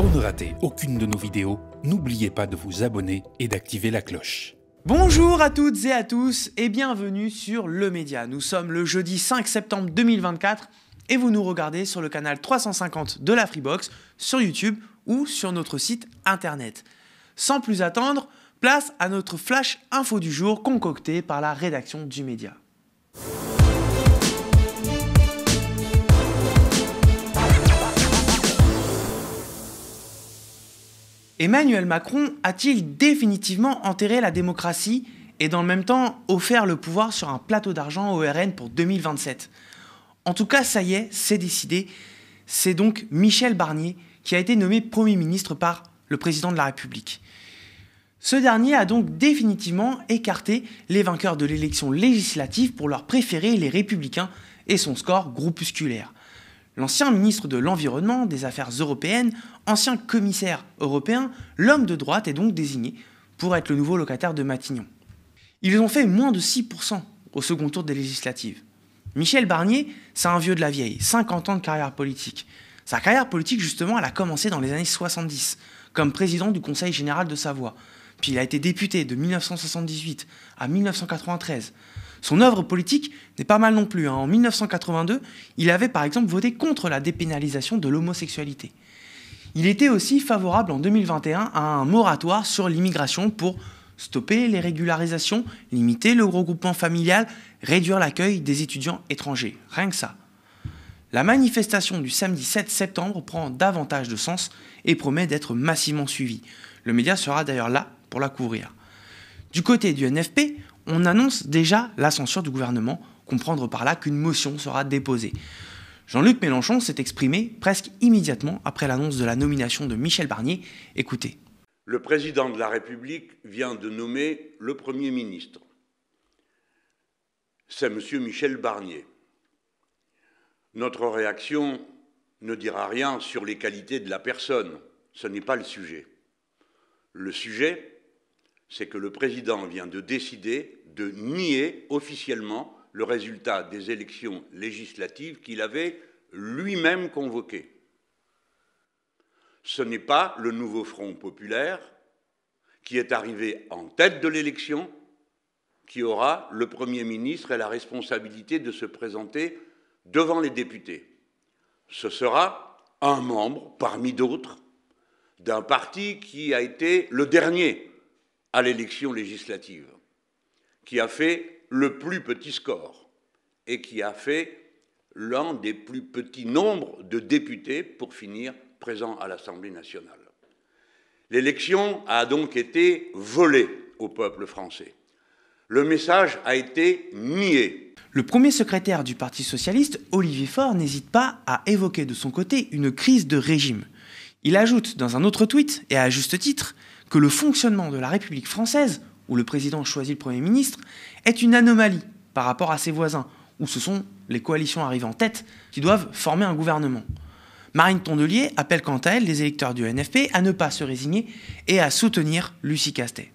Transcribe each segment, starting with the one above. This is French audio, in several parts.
Pour ne rater aucune de nos vidéos, n'oubliez pas de vous abonner et d'activer la cloche. Bonjour à toutes et à tous et bienvenue sur Le Média. Nous sommes le jeudi 5 septembre 2024 et vous nous regardez sur le canal 350 de la Freebox, sur YouTube ou sur notre site internet. Sans plus attendre, place à notre flash info du jour concocté par la rédaction du Média. Emmanuel Macron a-t-il définitivement enterré la démocratie et dans le même temps offert le pouvoir sur un plateau d'argent au RN pour 2027 ? En tout cas, ça y est, c'est décidé. C'est donc Michel Barnier qui a été nommé Premier ministre par le président de la République. Ce dernier a donc définitivement écarté les vainqueurs de l'élection législative pour leur préférer les Républicains et son score groupusculaire. L'ancien ministre de l'Environnement, des Affaires européennes, ancien commissaire européen, l'homme de droite est donc désigné pour être le nouveau locataire de Matignon. Ils ont fait moins de 6% au second tour des législatives. Michel Barnier, c'est un vieux de la vieille, 50 ans de carrière politique. Sa carrière politique, justement, elle a commencé dans les années 70, comme président du Conseil général de Savoie. Puis il a été député de 1978 à 1993. Son œuvre politique n'est pas mal non plus. En 1982, il avait par exemple voté contre la dépénalisation de l'homosexualité. Il était aussi favorable en 2021 à un moratoire sur l'immigration pour stopper les régularisations, limiter le regroupement familial, réduire l'accueil des étudiants étrangers. Rien que ça. La manifestation du samedi 7 septembre prend davantage de sens et promet d'être massivement suivie. Le Média sera d'ailleurs là pour la couvrir. Du côté du NFP, on annonce déjà la censure du gouvernement, comprendre par là qu'une motion sera déposée. Jean-Luc Mélenchon s'est exprimé presque immédiatement après l'annonce de la nomination de Michel Barnier. Écoutez. Le président de la République vient de nommer le Premier ministre. C'est M. Michel Barnier. Notre réaction ne dira rien sur les qualités de la personne. Ce n'est pas le sujet. Le sujet, c'est que le président vient de décider de nier officiellement le résultat des élections législatives qu'il avait lui-même convoquées. Ce n'est pas le nouveau Front populaire qui est arrivé en tête de l'élection qui aura le Premier ministre et la responsabilité de se présenter devant les députés. Ce sera un membre, parmi d'autres, d'un parti qui a été le dernier à l'élection législative, qui a fait le plus petit score et qui a fait l'un des plus petits nombres de députés pour finir présent à l'Assemblée nationale. L'élection a donc été volée au peuple français. Le message a été nié. Le premier secrétaire du Parti socialiste, Olivier Faure, n'hésite pas à évoquer de son côté une crise de régime. Il ajoute dans un autre tweet, et à juste titre, que le fonctionnement de la République française, où le président choisit le Premier ministre, est une anomalie par rapport à ses voisins, où ce sont les coalitions arrivées en tête qui doivent former un gouvernement. Marine Tondelier appelle quant à elle les électeurs du NFP à ne pas se résigner et à soutenir Lucie Castet.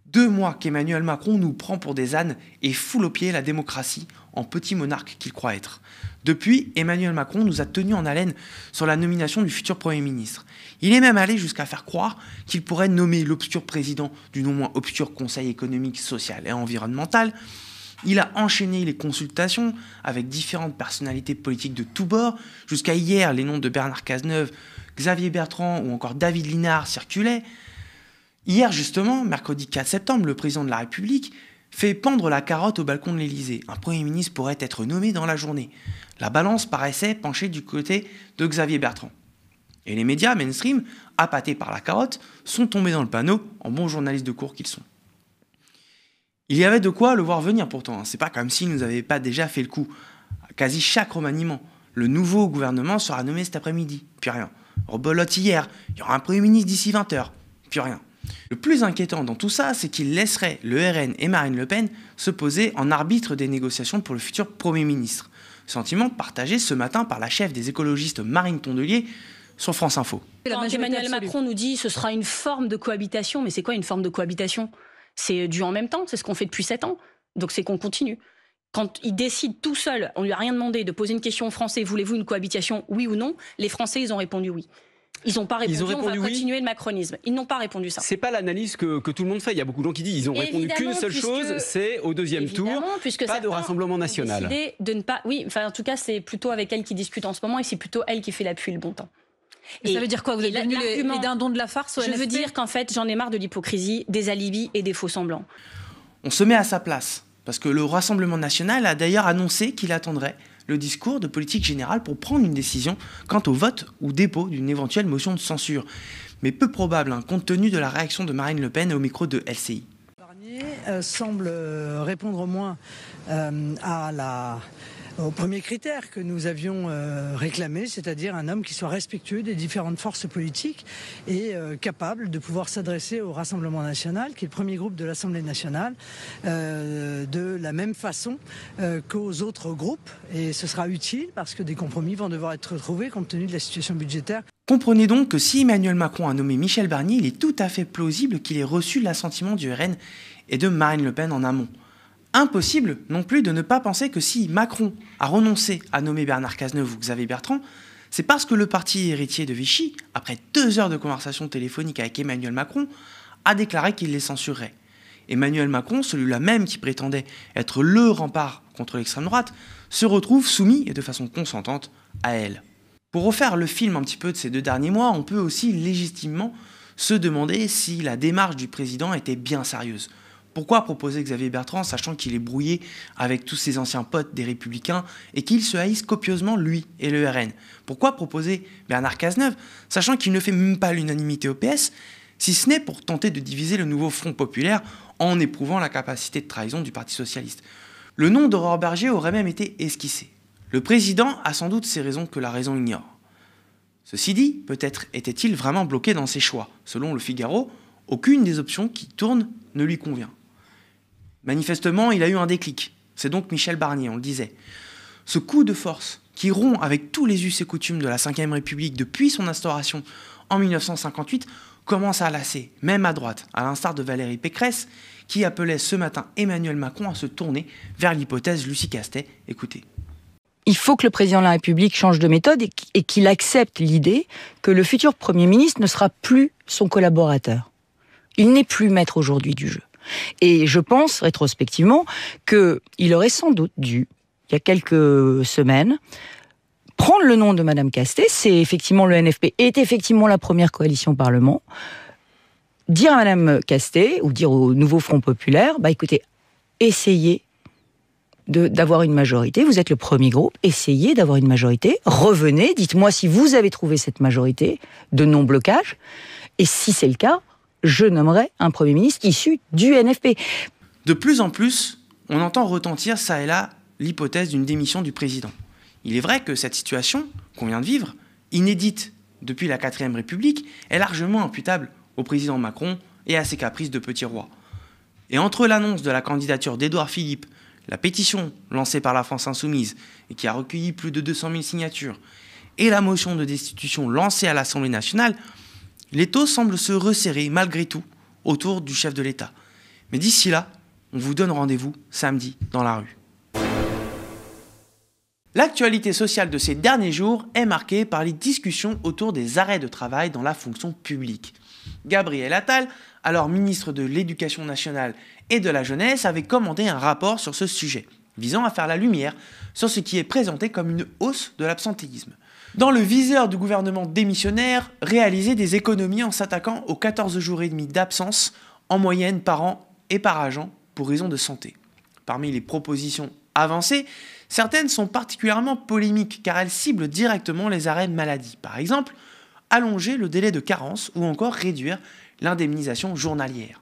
2 mois qu'Emmanuel Macron nous prend pour des ânes et foule aux pieds la démocratie en petit monarque qu'il croit être. Depuis, Emmanuel Macron nous a tenus en haleine sur la nomination du futur Premier ministre. Il est même allé jusqu'à faire croire qu'il pourrait nommer l'obscur président du non moins obscur Conseil économique, social et environnemental. Il a enchaîné les consultations avec différentes personnalités politiques de tous bords. Jusqu'à hier, les noms de Bernard Cazeneuve, Xavier Bertrand ou encore David Linard circulaient. Hier justement, mercredi 4 septembre, le président de la République fait pendre la carotte au balcon de l'Élysée. Un Premier ministre pourrait être nommé dans la journée. La balance paraissait pencher du côté de Xavier Bertrand. Et les médias mainstream, appâtés par la carotte, sont tombés dans le panneau en bons journalistes de cour qu'ils sont. Il y avait de quoi le voir venir pourtant. C'est pas comme s'il nous avait pas déjà fait le coup. À quasi chaque remaniement, le nouveau gouvernement sera nommé cet après-midi. Puis rien. Rebelote hier, il y aura un Premier ministre d'ici 20h. Puis rien. Le plus inquiétant dans tout ça, c'est qu'il laisserait le RN et Marine Le Pen se poser en arbitre des négociations pour le futur Premier ministre. Sentiment partagé ce matin par la chef des écologistes Marine Tondelier sur France Info. Quand Emmanuel Macron nous dit que ce sera une forme de cohabitation, mais c'est quoi une forme de cohabitation ? C'est du en même temps, c'est ce qu'on fait depuis 7 ans, donc c'est qu'on continue. Quand il décide tout seul, on lui a rien demandé, de poser une question aux Français, voulez-vous une cohabitation, oui ou non ? Les Français, ils ont répondu oui. Ils n'ont pas répondu, Ils ont répondu on va oui. continuer le macronisme. Ils n'ont pas répondu ça. C'est pas l'analyse que tout le monde fait. Il y a beaucoup de gens qui disent ils ont répondu qu'une seule chose, c'est au deuxième tour, pas de Rassemblement national. De ne pas, oui, enfin en tout cas c'est plutôt avec elle qui discute en ce moment et c'est plutôt elle qui fait l'appui le bon temps. Et ça veut dire quoi? Vous êtes devenus les dindons de la farce au NFP? Je veux dire qu'en fait j'en ai marre de l'hypocrisie, des alibis et des faux semblants. On se met à sa place, parce que le Rassemblement national a d'ailleurs annoncé qu'il attendrait le discours de politique générale pour prendre une décision quant au vote ou dépôt d'une éventuelle motion de censure. Mais peu probable, compte tenu de la réaction de Marine Le Pen au micro de LCI. Barnier semble répondre au moins au premier critère que nous avions réclamé, c'est-à-dire un homme qui soit respectueux des différentes forces politiques et capable de pouvoir s'adresser au Rassemblement national, qui est le premier groupe de l'Assemblée nationale, de la même façon qu'aux autres groupes. Et ce sera utile parce que des compromis vont devoir être trouvés compte tenu de la situation budgétaire. Comprenez donc que si Emmanuel Macron a nommé Michel Barnier, il est tout à fait plausible qu'il ait reçu l'assentiment du RN et de Marine Le Pen en amont. Impossible non plus de ne pas penser que si Macron a renoncé à nommer Bernard Cazeneuve ou Xavier Bertrand, c'est parce que le parti héritier de Vichy, après 2 heures de conversation téléphonique avec Emmanuel Macron, a déclaré qu'il les censurerait. Emmanuel Macron, celui-là même qui prétendait être le rempart contre l'extrême droite, se retrouve soumis et de façon consentante à elle. Pour refaire le film un petit peu de ces 2 derniers mois, on peut aussi légitimement se demander si la démarche du président était bien sérieuse. Pourquoi proposer Xavier Bertrand, sachant qu'il est brouillé avec tous ses anciens potes des Républicains et qu'ils se haïssent copieusement, lui et le RN? Pourquoi proposer Bernard Cazeneuve, sachant qu'il ne fait même pas l'unanimité au PS, si ce n'est pour tenter de diviser le nouveau Front populaire en éprouvant la capacité de trahison du Parti socialiste? Le nom d'Aurore Bergé aurait même été esquissé. Le président a sans doute ses raisons que la raison ignore. Ceci dit, peut-être était-il vraiment bloqué dans ses choix. Selon Le Figaro, aucune des options qui tournent ne lui convient. Manifestement, il a eu un déclic. C'est donc Michel Barnier, on le disait. Ce coup de force qui rompt avec tous les us et coutumes de la Ve République depuis son instauration en 1958 commence à lasser, même à droite, à l'instar de Valérie Pécresse, qui appelait ce matin Emmanuel Macron à se tourner vers l'hypothèse Lucie Castet. Écoutez. Il faut que le président de la République change de méthode et qu'il accepte l'idée que le futur Premier ministre ne sera plus son collaborateur. Il n'est plus maître aujourd'hui du jeu. Et je pense, rétrospectivement, qu'il aurait sans doute dû, il y a quelques semaines, prendre le nom de Madame Castet, c'est effectivement le NFP, est effectivement la première coalition au Parlement, dire à Madame Castet, ou dire au nouveau Front populaire, écoutez, essayez d'avoir une majorité, vous êtes le premier groupe, essayez d'avoir une majorité, revenez, dites-moi si vous avez trouvé cette majorité de non-blocage, et si c'est le cas, je nommerai un Premier ministre issu du NFP. De plus en plus, on entend retentir ça et là l'hypothèse d'une démission du président. Il est vrai que cette situation qu'on vient de vivre, inédite depuis la 4ème République, est largement imputable au président Macron et à ses caprices de petit roi. Et entre l'annonce de la candidature d'Édouard Philippe, la pétition lancée par la France Insoumise et qui a recueilli plus de 200 000 signatures, et la motion de destitution lancée à l'Assemblée nationale, l'étau semble se resserrer malgré tout autour du chef de l'État. Mais d'ici là, on vous donne rendez-vous samedi dans la rue. L'actualité sociale de ces derniers jours est marquée par les discussions autour des arrêts de travail dans la fonction publique. Gabriel Attal, alors ministre de l'Éducation nationale et de la jeunesse, avait commandé un rapport sur ce sujet, visant à faire la lumière sur ce qui est présenté comme une hausse de l'absentéisme. Dans le viseur du gouvernement démissionnaire, réaliser des économies en s'attaquant aux 14 jours et demi d'absence en moyenne par an et par agent pour raison de santé. Parmi les propositions avancées, certaines sont particulièrement polémiques car elles ciblent directement les arrêts maladie. Par exemple, allonger le délai de carence ou encore réduire l'indemnisation journalière.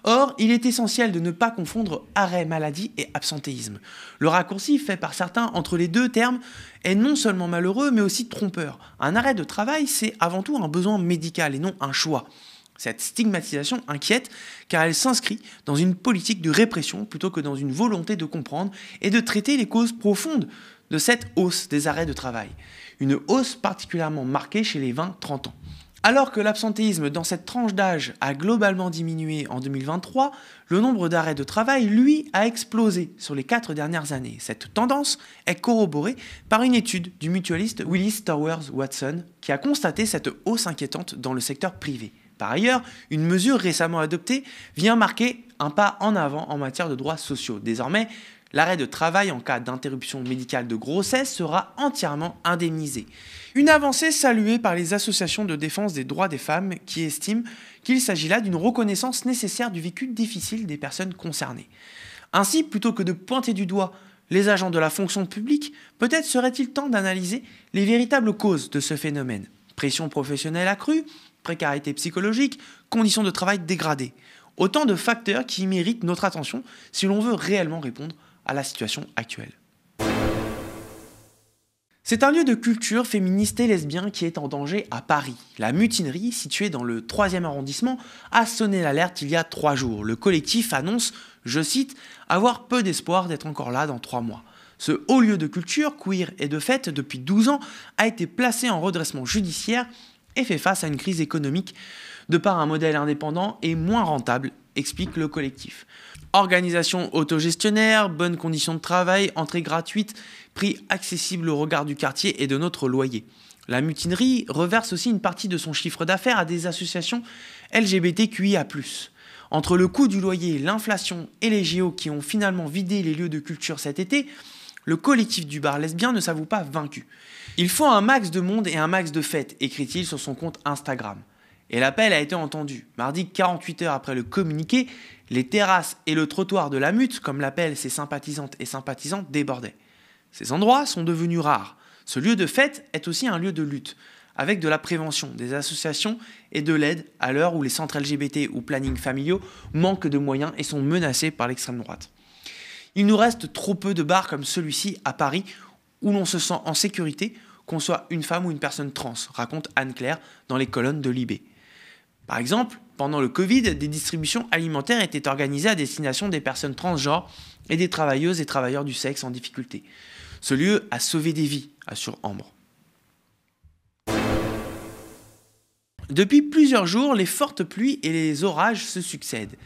Or, il est essentiel de ne pas confondre arrêt maladie et absentéisme. Le raccourci fait par certains entre les deux termes est non seulement malheureux, mais aussi trompeur. Un arrêt de travail, c'est avant tout un besoin médical et non un choix. Cette stigmatisation inquiète car elle s'inscrit dans une politique de répression plutôt que dans une volonté de comprendre et de traiter les causes profondes de cette hausse des arrêts de travail. Une hausse particulièrement marquée chez les 20-30 ans. Alors que l'absentéisme dans cette tranche d'âge a globalement diminué en 2023, le nombre d'arrêts de travail, lui, a explosé sur les 4 dernières années. Cette tendance est corroborée par une étude du mutualiste Willis Towers Watson qui a constaté cette hausse inquiétante dans le secteur privé. Par ailleurs, une mesure récemment adoptée vient marquer un pas en avant en matière de droits sociaux. Désormais, l'arrêt de travail en cas d'interruption médicale de grossesse sera entièrement indemnisé. Une avancée saluée par les associations de défense des droits des femmes qui estiment qu'il s'agit là d'une reconnaissance nécessaire du vécu difficile des personnes concernées. Ainsi, plutôt que de pointer du doigt les agents de la fonction publique, peut-être serait-il temps d'analyser les véritables causes de ce phénomène. Pression professionnelle accrue, précarité psychologique, conditions de travail dégradées. Autant de facteurs qui méritent notre attention si l'on veut réellement répondre à la situation actuelle. C'est un lieu de culture féministe et lesbien qui est en danger à Paris. La Mutinerie, située dans le 3e arrondissement, a sonné l'alerte il y a 3 jours. Le collectif annonce, je cite, « avoir peu d'espoir d'être encore là dans 3 mois ». Ce haut lieu de culture, queer et de fête depuis 12 ans, a été placé en redressement judiciaire et fait face à une crise économique de par un modèle indépendant et moins rentable, explique le collectif. Organisation autogestionnaire, bonnes conditions de travail, entrée gratuite, prix accessible au regard du quartier et de notre loyer. La Mutinerie reverse aussi une partie de son chiffre d'affaires à des associations LGBTQIA+. Entre le coût du loyer, l'inflation et les JO qui ont finalement vidé les lieux de culture cet été, le collectif du bar lesbien ne s'avoue pas vaincu. Il faut un max de monde et un max de fêtes, écrit-il sur son compte Instagram. Et l'appel a été entendu. Mardi, 48 heures après le communiqué, les terrasses et le trottoir de la Mute, comme l'appellent ses sympathisantes et sympathisants, débordaient. Ces endroits sont devenus rares. Ce lieu de fête est aussi un lieu de lutte, avec de la prévention, des associations et de l'aide à l'heure où les centres LGBT ou plannings familiaux manquent de moyens et sont menacés par l'extrême droite. Il nous reste trop peu de bars comme celui-ci à Paris où l'on se sent en sécurité, qu'on soit une femme ou une personne trans, raconte Anne-Claire dans les colonnes de Libé. Par exemple, pendant le Covid, des distributions alimentaires étaient organisées à destination des personnes transgenres et des travailleuses et travailleurs du sexe en difficulté. Ce lieu a sauvé des vies, assure Ambre. Depuis plusieurs jours, les fortes pluies et les orages se succèdent.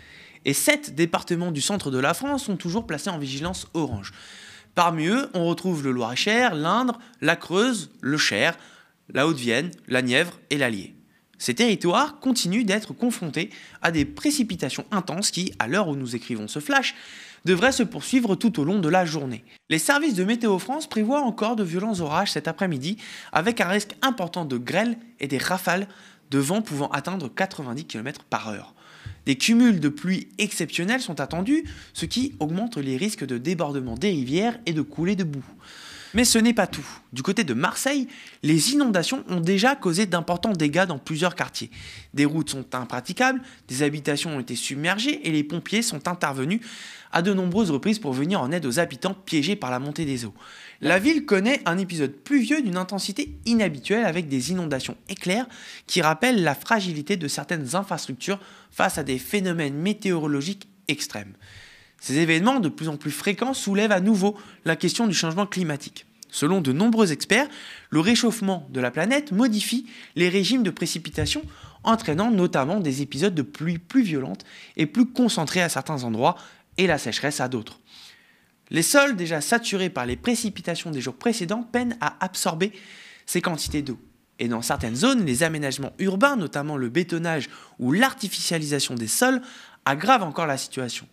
Et 7 départements du centre de la France sont toujours placés en vigilance orange. Parmi eux, on retrouve le Loir-et-Cher, l'Indre, la Creuse, le Cher, la Haute-Vienne, la Nièvre et l'Allier. Ces territoires continuent d'être confrontés à des précipitations intenses qui, à l'heure où nous écrivons ce flash, devraient se poursuivre tout au long de la journée. Les services de Météo France prévoient encore de violents orages cet après-midi, avec un risque important de grêle et des rafales de vent pouvant atteindre 90 km/h. Des cumuls de pluie exceptionnels sont attendus, ce qui augmente les risques de débordement des rivières et de coulées de boue. Mais ce n'est pas tout. Du côté de Marseille, les inondations ont déjà causé d'importants dégâts dans plusieurs quartiers. Des routes sont impraticables, des habitations ont été submergées et les pompiers sont intervenus à de nombreuses reprises pour venir en aide aux habitants piégés par la montée des eaux. La ville connaît un épisode pluvieux d'une intensité inhabituelle avec des inondations éclairs qui rappellent la fragilité de certaines infrastructures face à des phénomènes météorologiques extrêmes. Ces événements de plus en plus fréquents soulèvent à nouveau la question du changement climatique. Selon de nombreux experts, le réchauffement de la planète modifie les régimes de précipitation, entraînant notamment des épisodes de pluie plus violentes et plus concentrées à certains endroits et la sécheresse à d'autres. Les sols déjà saturés par les précipitations des jours précédents peinent à absorber ces quantités d'eau. Et dans certaines zones, les aménagements urbains, notamment le bétonnage ou l'artificialisation des sols, aggravent encore la situation.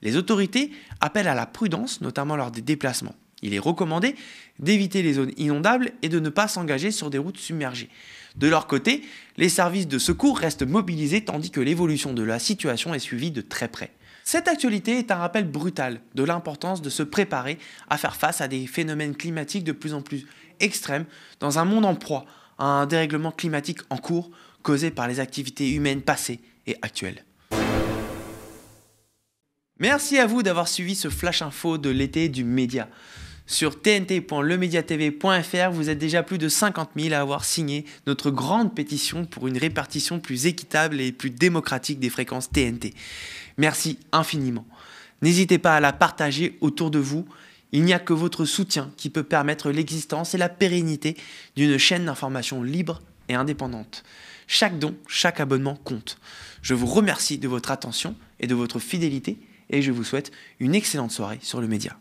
Les autorités appellent à la prudence, notamment lors des déplacements. Il est recommandé d'éviter les zones inondables et de ne pas s'engager sur des routes submergées. De leur côté, les services de secours restent mobilisés tandis que l'évolution de la situation est suivie de très près. Cette actualité est un rappel brutal de l'importance de se préparer à faire face à des phénomènes climatiques de plus en plus extrêmes dans un monde en proie à un dérèglement climatique en cours causé par les activités humaines passées et actuelles. Merci à vous d'avoir suivi ce flash info de l'été du média. Sur tnt.lemediatv.fr, vous êtes déjà plus de 50 000 à avoir signé notre grande pétition pour une répartition plus équitable et plus démocratique des fréquences TNT. Merci infiniment. N'hésitez pas à la partager autour de vous. Il n'y a que votre soutien qui peut permettre l'existence et la pérennité d'une chaîne d'information libre et indépendante. Chaque don, chaque abonnement compte. Je vous remercie de votre attention et de votre fidélité et je vous souhaite une excellente soirée sur le média.